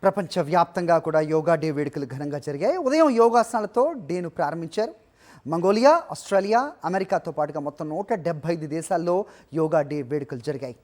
ప్రపంచవ్యాప్తంగా కూడా యోగా డే వేడుకలు ఘనంగా జరిగాయి. ఉదయం యోగాసనాలతో డేను ప్రారంభించారు. మంగోలియా, ఆస్ట్రేలియా, అమెరికాతో పాటుగా మొత్తం 175 దేశాల్లో యోగా డే వేడుకలు జరిగాయి.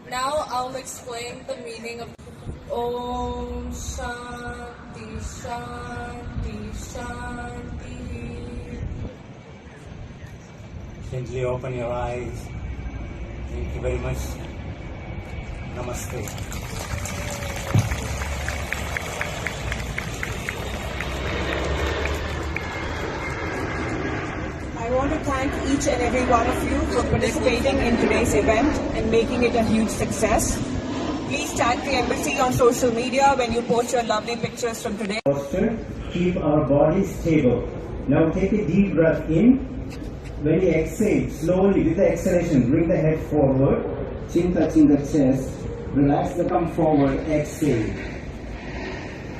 Now I'll explain the meaning of Om Shanti Shanti Shanti. Gently open your eyes. Thank you very much. Namaste. I want to thank each and every one of you for participating in today's event and making it a huge success. Please tag the embassy on social media when you post your lovely pictures from today. Posture, keep our body stable. Now take a deep breath in. When you exhale, slowly with the exhalation, bring the head forward, chin touching the chest. Relax the thumb forward, exhale.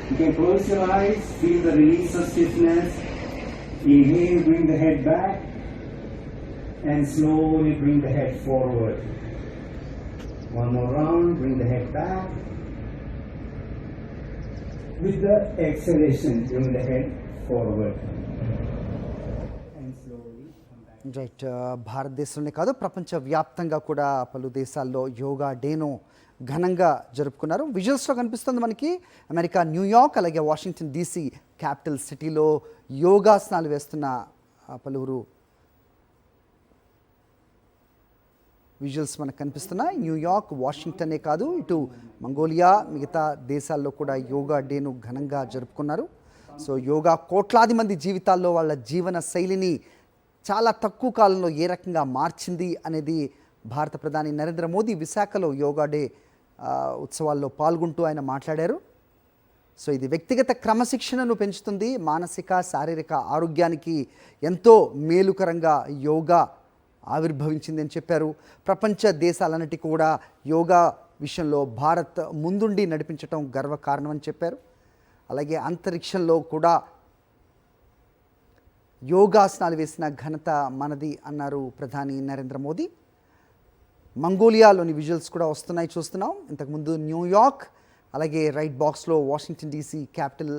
You can close your eyes, feel the release of stiffness. Inhale, bring the head back and slowly bring the head forward. One more round, bring the head back. With the exhalation, bring the head forward. And slowly come back. Right, భారతదేశంలోనే కాదు ప్రపంచవ్యాప్తంగా కూడా పలు దేశాల్లో యోగా డేను ఘనంగా జరుపుకున్నారు. విజువల్స్లో కనిపిస్తుంది మనకి అమెరికా న్యూయార్క్, అలాగే వాషింగ్టన్ DC క్యాపిటల్ సిటీలో యోగాసనాలు వేస్తున్న పలువురు విజువల్స్ మనకు కనిపిస్తున్నాయి. న్యూయార్క్, వాషింగ్టనే కాదు, ఇటు మంగోలియా, మిగతా దేశాల్లో కూడా యోగా డేను ఘనంగా జరుపుకున్నారు. సో యోగా కోట్లాది మంది జీవితాల్లో వాళ్ళ జీవన శైలిని చాలా తక్కువ కాలంలో ఏ రకంగా మార్చింది అనేది భారత ప్రధాని నరేంద్ర మోదీ విశాఖలో యోగా డే ఉత్సవాల్లో పాల్గొంటూ ఆయన మాట్లాడారు. సో ఇది వ్యక్తిగత క్రమశిక్షణను పెంచుతుంది, మానసిక శారీరక ఆరోగ్యానికి ఎంతో మేలుకరంగా యోగా ఆవిర్భవించింది అని చెప్పారు. ప్రపంచ దేశాలన్నిటికీ కూడా యోగా విషయంలో భారత్ ముందుండి నడిపించడం గర్వకారణం అని చెప్పారు. అలాగే అంతరిక్షంలో కూడా యోగాసనాలు వేసిన ఘనత మనది అన్నారు ప్రధాని నరేంద్ర మోదీ. మంగోలియాలోని విజువల్స్ కూడా వస్తున్నాయి, చూస్తున్నాం. ఇంతకుముందు న్యూయార్క్, అలాగే రైట్ బాక్స్లో వాషింగ్టన్ DC క్యాపిటల్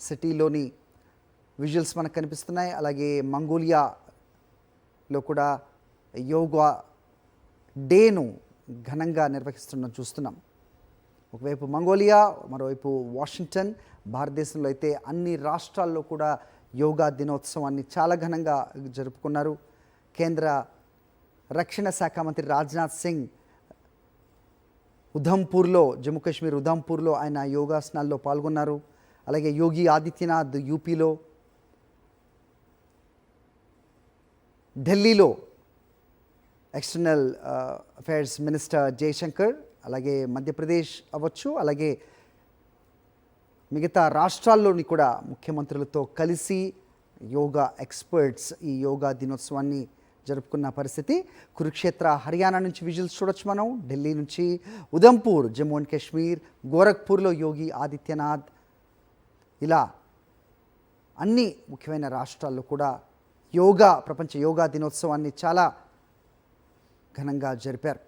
సిటీలోని విజువల్స్ మనకు కనిపిస్తున్నాయి. అలాగే మంగోలియాలో కూడా యోగా డేను ఘనంగా నిర్వహిస్తున్న చూస్తున్నాం. ఒకవైపు మంగోలియా, మరోవైపు వాషింగ్టన్. భారతదేశంలో అయితే అన్ని రాష్ట్రాల్లో కూడా యోగా దినోత్సవాన్ని చాలా ఘనంగా జరుపుకున్నారు. కేంద్ర రక్షణ శాఖ మంత్రి రాజ్నాథ్ సింగ్ ఉధంపూర్లో, జమ్మూ కాశ్మీర్ ఉధంపూర్లో ఆయన యోగాసనాల్లో పాల్గొన్నారు. అలాగే యోగి ఆదిత్యనాథ్ యూపీలో, ఢిల్లీలో ఎక్స్టర్నల్ అఫైర్స్ మినిస్టర్ జయశంకర్, అలాగే మధ్యప్రదేశ్ అవ్వచ్చు, అలాగే మిగతా రాష్ట్రాల్లోని కూడా ముఖ్యమంత్రులతో కలిసి యోగా ఎక్స్పర్ట్స్ ఈ యోగా దినోత్సవాన్ని జరుపుకున్న పరిస్థితి. కురుక్షేత్ర, హర్యానా నుంచి విజువల్స్ చూడొచ్చు మనం. ఢిల్లీ నుంచి ఉధంపూర్, జమ్మూ అండ్ కాశ్మీర్, గోరఖ్పూర్లో యోగి ఆదిత్యనాథ్, ఇలా అన్ని ముఖ్యమైన రాష్ట్రాల్లో కూడా ప్రపంచ యోగా దినోత్సవాన్ని చాలా ఘనంగా జరిపారు.